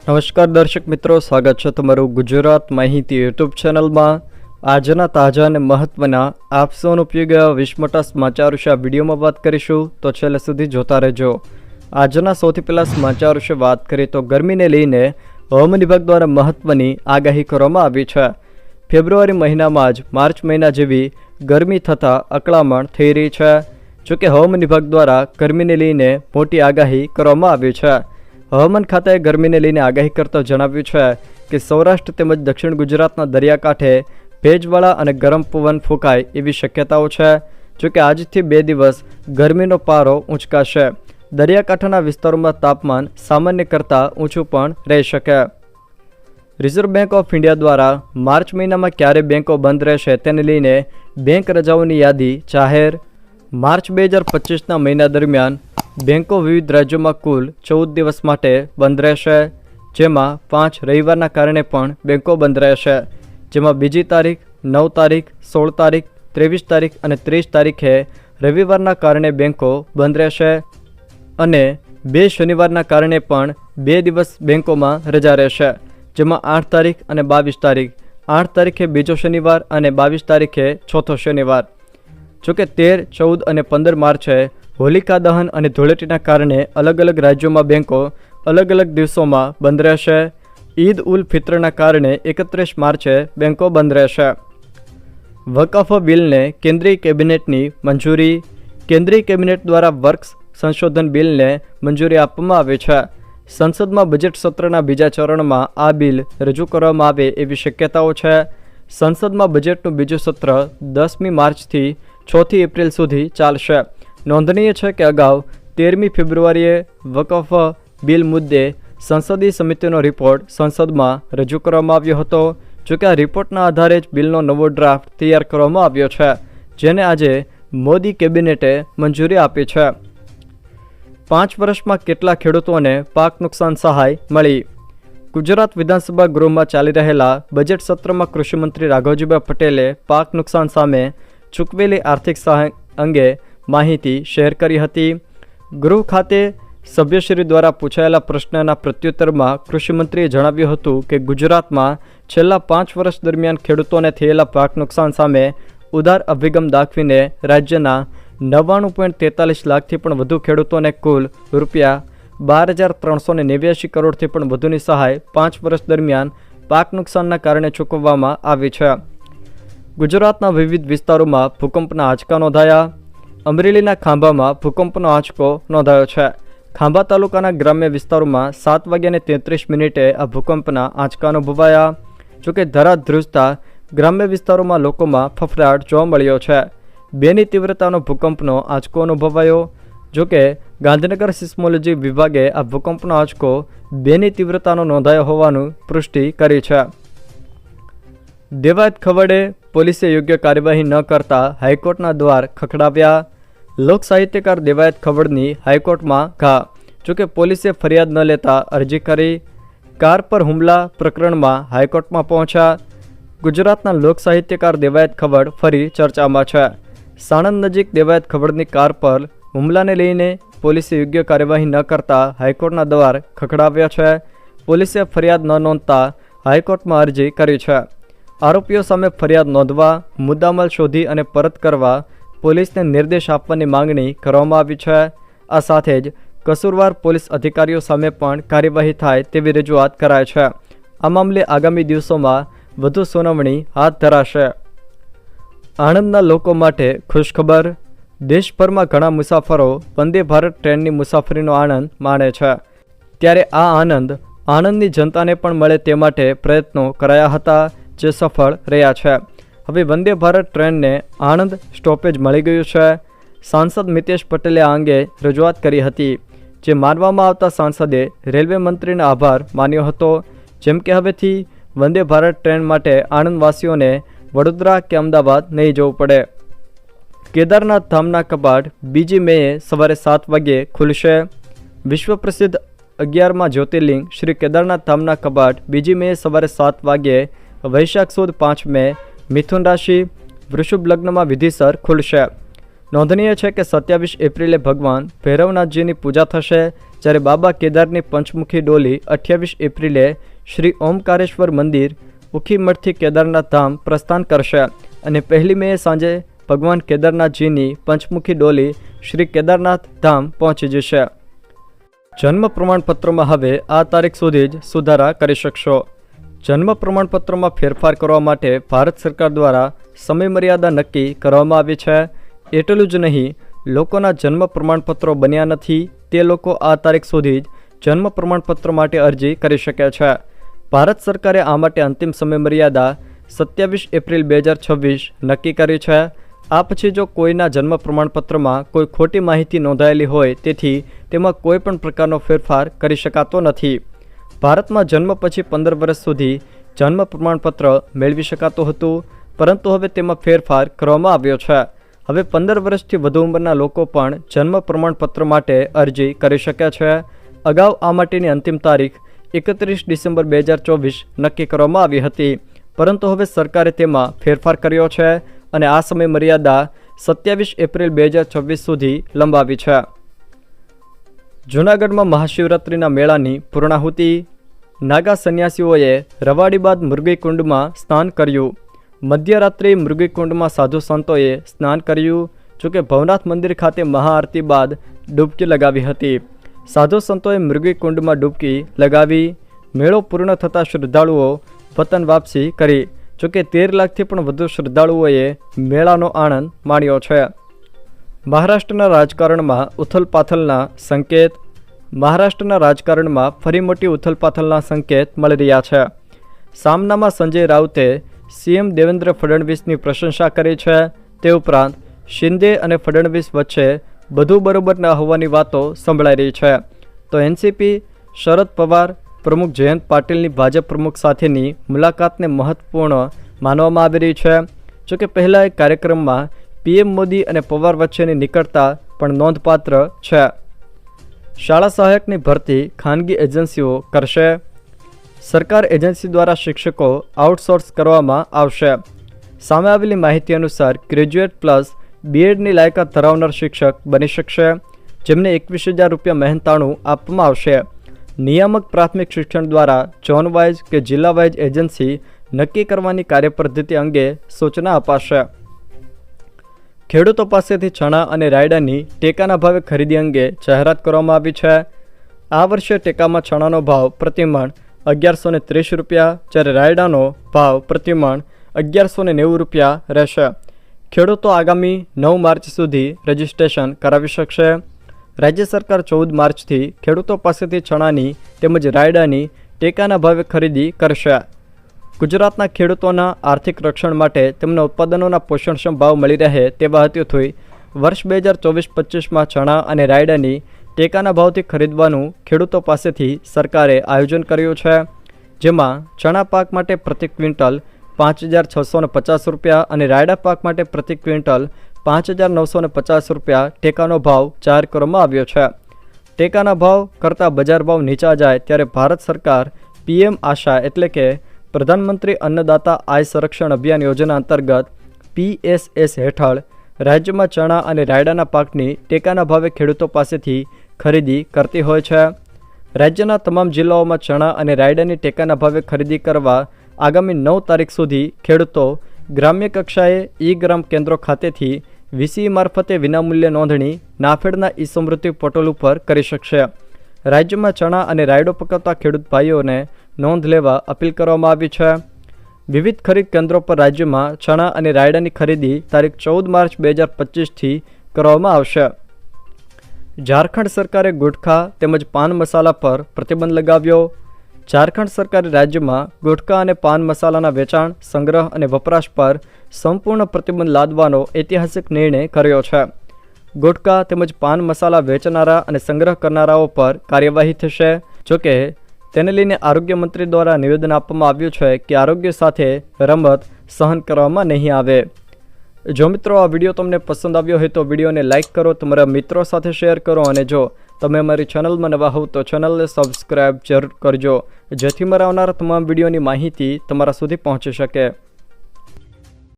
નમસ્કાર દર્શક મિત્રો, સ્વાગત છે તમારું ગુજરાત માહિતી યુટ્યુબ ચેનલમાં। આજના તાજા અને મહત્વના આપ સૌનો ઉપયોગી 20 મોટા સમાચાર વિશે આ વિડીયોમાં વાત કરીશું, તો છેલ્લે સુધી જોતા રહેજો। આજના સૌથી પહેલા સમાચાર વિશે વાત કરીએ તો ગરમીને લઈને હવામાન વિભાગ દ્વારા મહત્વની આગાહી કરવામાં આવી છે। ફેબ્રુઆરી મહિનામાં જ માર્ચ મહિના જેવી ગરમી થતાં અકળામણ થઈ રહી છે। જોકે હવામાન વિભાગ દ્વારા ગરમીને લઈને મોટી આગાહી કરવામાં આવી છે। હવામાન ખાતાએ ગરમીને લઈને આગાહી કરતા જણાવ્યું છે કે સૌરાષ્ટ્ર તેમજ દક્ષિણ ગુજરાતના દરિયાકાંઠે ભેજવાળા અને ગરમ પવન ફૂંકાય એવી શક્યતાઓ છે। જોકે આજથી 2 દિવસ ગરમીનો પારો ઊંચકાશે। દરિયાકાંઠાના વિસ્તારોમાં તાપમાન સામાન્ય કરતાં ઊંચું પણ રહી શકે। રિઝર્વ બેંક ઓફ ઇન્ડિયા દ્વારા માર્ચ મહિનામાં ક્યારે બેંકો બંધ રહેશે તેને લઈને બેંક રજાઓની યાદી જાહેર। માર્ચ 2025ના મહિના દરમિયાન બેંકો વિવિધ રાજ્યોમાં કુલ 14 દિવસ માટે બંધ રહેશે, જેમાં 5 રવિવારના કારણે પણ બેંકો બંધ રહેશે, જેમાં 2 તારીખ, 9 તારીખ, 16 તારીખ, 23 તારીખ અને 30 તારીખે રવિવારના કારણે બેંકો બંધ રહેશે અને 2 શનિવારના કારણે પણ 2 દિવસ બેંકોમાં રજા રહેશે, જેમાં 8 તારીખ અને 22 તારીખ, 8 તારીખે બીજો શનિવાર અને 22 તારીખે ચોથો શનિવાર। જોકે 13, 14 અને 15 માર્ચે હોલિકા દહન અને ધૂળેટીના કારણે અલગ અલગ રાજ્યોમાં બેંકો અલગ અલગ દિવસોમાં બંધ રહેશે। ઈદ ઉલ ફિત્રના કારણે 31 માર્ચે બેંકો બંધ રહેશે। વકફ બિલને કેન્દ્રીય કેબિનેટની મંજૂરી। કેન્દ્રીય કેબિનેટ દ્વારા વર્ષ સંશોધન બિલને મંજૂરી આપવામાં આવી છે। સંસદમાં બજેટ સત્રના બીજા ચરણમાં આ બિલ રજૂ કરવામાં આવે એવી શક્યતાઓ છે। સંસદમાં બજેટનું બીજું સત્ર 10મી માર્ચથી 6 એપ્રિલ સુધી ચાલશે। નોંધનીય છે કે અગાઉ 13મી ફેબ્રુઆરીએ વકફ બિલ મુદ્દે સંસદીય સમિતિનો રિપોર્ટ સંસદમાં રજૂ કરવામાં આવ્યો હતો। જોકે આ રિપોર્ટના આધારે જ બિલનો નવો ડ્રાફ્ટ તૈયાર કરવામાં આવ્યો છે, જેને આજે મોદી કેબિનેટે મંજૂરી આપી છે। 5 વર્ષમાં કેટલા ખેડૂતોને પાક નુકસાન સહાય મળી? ગુજરાત વિધાનસભા ગૃહમાં ચાલી રહેલા બજેટ સત્રમાં કૃષિમંત્રી રાઘવજીભાઈ પટેલે પાક નુકસાન સામે ચૂકવેલી આર્થિક સહાય અંગે માહિતી શેર કરી હતી। ગૃહ ખાતે સભ્યશ્રી દ્વારા પૂછાયેલા પ્રશ્નના પ્રત્યુત્તરમાં કૃષિમંત્રીએ જણાવ્યું હતું કે ગુજરાતમાં છેલ્લા 5 વર્ષ દરમિયાન ખેડૂતોને થયેલા પાક નુકસાન સામે ઉદાર અભિગમ દાખવીને રાજ્યના 99.43 લાખથી પણ વધુ ખેડૂતોને કુલ રૂપિયા 12,389 કરોડથી પણ વધુની સહાય 5 વર્ષ દરમિયાન પાક નુકસાનના કારણે ચૂકવવામાં આવી છે। ગુજરાતના વિવિધ વિસ્તારોમાં ભૂકંપના આંચકા નોંધાયા। અમરેલીના ખાંભામાં ભૂકંપનો આંચકો નોંધાયો છે। ખાંભા તાલુકાના ગ્રામ્ય વિસ્તારોમાં 7:33 આ ભૂકંપના આંચકા અનુભવાયા। જોકે ધરા ધ્રુજતા ગ્રામ્ય વિસ્તારોમાં લોકોમાં ફફડાટ જોવા મળ્યો છે। 2ની તીવ્રતાનો ભૂકંપનો આંચકો અનુભવાયો। જોકે ગાંધીનગર સિસ્મોલોજી વિભાગે આ ભૂકંપનો આંચકો 2ની તીવ્રતાનો નોંધાયો હોવાનું પુષ્ટિ કરી છે। દેવાયત ખવડે પોલીસે યોગ્ય કાર્યવાહી ન કરતા હાઈકોર્ટના દ્વાર ખખડાવ્યા। લોક સાહિત્યકાર દેવાયત ખવડની હાઈકોર્ટમાં ઘા। જોકે પોલીસે ફરિયાદ ન લેતા અરજી કરી। કાર પર હુમલા પ્રકરણમાં હાઈકોર્ટમાં પહોંચ્યા। ગુજરાતના લોક સાહિત્યકાર દેવાયત ખવડ ફરી ચર્ચામાં છે। સાણંદ નજીક દેવાયત ખવડની કાર પર હુમલાને લઈને પોલીસે યોગ્ય કાર્યવાહી ન કરતા હાઈકોર્ટના દ્વાર ખખડાવ્યા છે। પોલીસે ફરિયાદ ન નોંધતા હાઈકોર્ટમાં અરજી કરી છે। આરોપીઓ સામે ફરિયાદ નોંધવા, મુદ્દામાલ શોધી અને પરત કરવા પોલીસને નિર્દેશ આપવાની માંગણી કરવામાં આવી છે। આ સાથે જ કસૂરવાર પોલીસ અધિકારીઓ સામે પણ કાર્યવાહી થાય તેવી રજૂઆત કરાય છે। આ મામલે આગામી દિવસોમાં વધુ સુનાવણી હાથ ધરાશે। આણંદના લોકો માટે ખુશખબર। દેશભરમાં ઘણા મુસાફરો વંદે ભારત ટ્રેનની મુસાફરીનો આનંદ માણે છે, ત્યારે આ આનંદ આણંદની જનતાને પણ મળે તે માટે પ્રયત્નો કરાયા હતા, જે સફળ રહ્યા છે। હવે વંદે ભારત ટ્રેનને આણંદ સ્ટોપેજ મળી ગયું છે। સાંસદ મિતેશ પટેલે આ અંગે રજૂઆત કરી હતી, જે માનવામાં આવતા સાંસદે રેલવે મંત્રીનો આભાર માન્યો હતો। જેમ કે હવેથી વંદે ભારત ટ્રેન માટે આણંદવાસીઓને વડોદરા કે અમદાવાદ નહીં જવું પડે। કેદારનાથ ધામના કપાટ 2 મેએ સવારે 7 વાગ્યે ખુલશે। વિશ્વ પ્રસિદ્ધ 11મા જ્યોતિર્લિંગ શ્રી કેદારનાથ ધામના કપાટ 2 મેએ સવારે 7 વાગ્યે વૈશાખ સુદ 5 મે મિથુન રાશિ વૃષભ લગ્નમાં વિધિસર ખુલશે। નોંધનીય છે કે 27 એપ્રિલે ભગવાન ભૈરવનાથજીની પૂજા થશે, જ્યારે બાબા કેદારની પંચમુખી ડોલી 28 એપ્રિલે શ્રી ઓમકારેશ્વર મંદિર ઉખીમઠથી કેદારનાથ ધામ પ્રસ્થાન કરશે અને 1 મે સાંજે ભગવાન કેદારનાથજીની પંચમુખી ડોલી શ્રી કેદારનાથ ધામ પહોંચી જશે. જન્મ પ્રમાણપત્રમાં હવે આ તારીખ સુધી જ સુધારા કરી શકશો. જન્મ પ્રમાણપત્રમાં ફેરફાર કરવા માટે ભારત સરકાર દ્વારા સમયમર્યાદા નક્કી કરવામાં આવી છે. એટલું જ નહીં, લોકોના જન્મ પ્રમાણપત્રો બન્યા નથી તે લોકો આ તારીખ સુધી જ જન્મ પ્રમાણપત્ર માટે અરજી કરી શકે છે. ભારત સરકારે આ માટે અંતિમ સમયમર્યાદા 27 એપ્રિલ 2026 નક્કી કરી છે. આ પછી જો કોઈના જન્મ પ્રમાણપત્રમાં કોઈ ખોટી માહિતી નોંધાયેલી હોય તેથી તેમાં કોઈ પણ પ્રકારનો ફેરફાર કરી શકાતો નથી. ભારતમાં જન્મ પછી 15 વર્ષ સુધી જન્મ પ્રમાણપત્ર મેળવી શકાતું હતું, પરંતુ હવે તેમાં ફેરફાર કરવામાં આવ્યો છે. હવે 15 વર્ષથી વધુ ઉંમરના લોકો પણ જન્મ પ્રમાણપત્ર માટે અરજી કરી શકે છે. અગાઉ આ માટેની અંતિમ તારીખ 31 ડિસેમ્બર 2024 નક્કી કરવામાં આવી હતી, પરંતુ હવે સરકારે તેમાં ફેરફાર કર્યો છે અને આ સમય મર્યાદા 27 એપ્રિલ 2026 સુધી લંબાવી છે. જૂનાગઢમાં મહાશિવરાત્રિના મેળાની પૂર્ણાહુતિ. નાગા સંન્યાસીઓએ રવાડી બાદ મૃગીકુંડમાં સ્નાન કર્યું. મધ્યરાત્રિ મૃગીકુંડમાં સાધુ સંતોએ સ્નાન કર્યું. જોકે ભવનાથ મંદિર ખાતે મહાઆરતી બાદ ડૂબકી લગાવી હતી. સાધુ સંતોએ મૃગીકુંડમાં ડૂબકી લગાવી. મેળો પૂર્ણ થતાં શ્રદ્ધાળુઓ વતન વાપસી કરી. જોકે 13 લાખથી પણ વધુ શ્રદ્ધાળુઓએ મેળાનો આનંદ માણ્યો છે. મહારાષ્ટ્રના રાજકારણમાં ઉથલપાથલના સંકેત. મહારાષ્ટ્રના રાજકારણમાં ફરી મોટી ઉથલપાથલના સંકેત મળી રહ્યા છે. સામનામાં સંજય રાઉતે સીએમ દેવેન્દ્ર ફડણવીસની પ્રશંસા કરી છે. તે ઉપરાંત શિંદે અને ફડણવીસ વચ્ચે બધું બરોબર ન હોવાની વાતો સંભળાઈ રહી છે. તો એનસીપી શરદ પવાર પ્રમુખ જયંત પાટીલની ભાજપ પ્રમુખ સાથેની મુલાકાતને મહત્વપૂર્ણ માનવામાં આવી રહી છે. જોકે પહેલાં એક કાર્યક્રમમાં પીએમ મોદી અને પવાર વચ્ચેની નિકટતા પણ નોંધપાત્ર છે. શાળા સહાયકની ભરતી ખાનગી એજન્સીઓ કરશે. સરકાર એજન્સી દ્વારા શિક્ષકો આઉટસોર્સ કરવામાં આવશે. સામે આવેલી માહિતી અનુસાર ગ્રેજ્યુએટ પ્લસ બીએડની લાયકાત ધરાવનાર શિક્ષક બની શકશે, જેમને 21,000 રૂપિયા મહેનતાણું આપવામાં આવશે. નિયામક પ્રાથમિક શિક્ષણ દ્વારા ઝોન વાઇઝ કે જિલ્લા વાઇઝ એજન્સી નક્કી કરવાની કાર્યપદ્ધતિ અંગે સૂચના અપાશે. ખેડૂતો પાસેથી ચણા અને રાયડાની ટેકાના ભાવે ખરીદી અંગે જાહેરાત કરવામાં આવી છે. આ વર્ષે ટેકામાં ચણાનો ભાવ પ્રતિમણ 1130 રૂપિયા, જ્યારે રાયડાનો ભાવ પ્રતિમણ 1190 રૂપિયા રહેશે. ખેડૂતો આગામી 9 માર્ચ સુધી રજીસ્ટ્રેશન કરાવી શકશે. રાજ્ય સરકાર 14 માર્ચથી ખેડૂતો પાસેથી ચણાની તેમજ રાયડાની ટેકાના ભાવે ખરીદી કરશે. ગુજરાતના ખેડૂતોના આર્થિક રક્ષણ માટે તેમના ઉત્પાદનોના પોષણક્ષમ ભાવ મળી રહે તેવા હેતુથી વર્ષ 2024-25માં ચણા અને રાયડાની ટેકાના ભાવથી ખરીદવાનું ખેડૂતો પાસેથી સરકારે આયોજન કર્યું છે. જેમાં ચણા પાક માટે પ્રતિ ક્વિન્ટલ 5,650 રૂપિયા અને રાયડા પાક માટે પ્રતિ ક્વિન્ટલ 5,950 રૂપિયા ટેકાનો ભાવ જાહેર કરવામાં આવ્યો છે. ટેકાના ભાવ કરતાં બજાર ભાવ નીચા જાય ત્યારે ભારત સરકાર પીએમ આશા એટલે કે પ્રધાનમંત્રી અન્નદાતા આય સંરક્ષણ અભિયાન યોજના અંતર્ગત PSS હેઠળ રાજ્યમાં ચણા અને રાયડાના પાકની ટેકાના ભાવે ખેડૂતો પાસેથી ખરીદી કરતી હોય છે. રાજ્યના તમામ જિલ્લાઓમાં ચણા અને રાયડાની ટેકાના ભાવે ખરીદી કરવા આગામી 9 તારીખ સુધી ખેડૂતો ગ્રામ્ય કક્ષાએ ઈ-ગ્રામ કેન્દ્રો ખાતેથી વીસી મારફતે વિનામૂલ્યે નોંધણી નાફેડના ઈ-સમૃદ્ધિ પોર્ટલ ઉપર કરી શકશે. રાજ્યમાં ચણા અને રાયડો પકવતા ખેડૂત ભાઈઓને નોંધ લેવા અપીલ કરવામાં આવી છે. વિવિધ ખરીદ કેન્દ્રો પર રાજ્યમાં ચણા અને રાયડાની ખરીદી તારીખ 14 માર્ચ 2025થી કરવામાં આવશે. ઝારખંડ સરકારે ગુટખા તેમજ પાન મસાલા પર પ્રતિબંધ લગાવ્યો. ઝારખંડ સરકારે રાજ્યમાં ગુટખા અને પાન મસાલાના વેચાણ, સંગ્રહ અને વપરાશ પર સંપૂર્ણ પ્રતિબંધ લાદવાનો ઐતિહાસિક નિર્ણય કર્યો છે. ગુટખા તેમજ પાન મસાલા વેચનારા અને સંગ્રહ કરનારાઓ પર કાર્યવાહી થશે. જોકે તેને લઈને આરોગ્ય મંત્રી દ્વારા નિવેદન આપવામાં આવ્યું છે કે આરોગ્ય સાથે રમત સહન કરવામાં નહીં આવે. જો મિત્રો આ વિડીયો તમને પસંદ આવ્યો હોય તો વિડીયોને લાઇક કરો, તમારા મિત્રો સાથે શેર કરો અને જો તમે અમારી ચેનલમાં નવા હોવ તો ચેનલને સબસ્ક્રાઈબ જરૂર કરજો, જેથી મારા આવનારા તમામ વિડીયોની માહિતી તમારા સુધી પહોંચી શકે.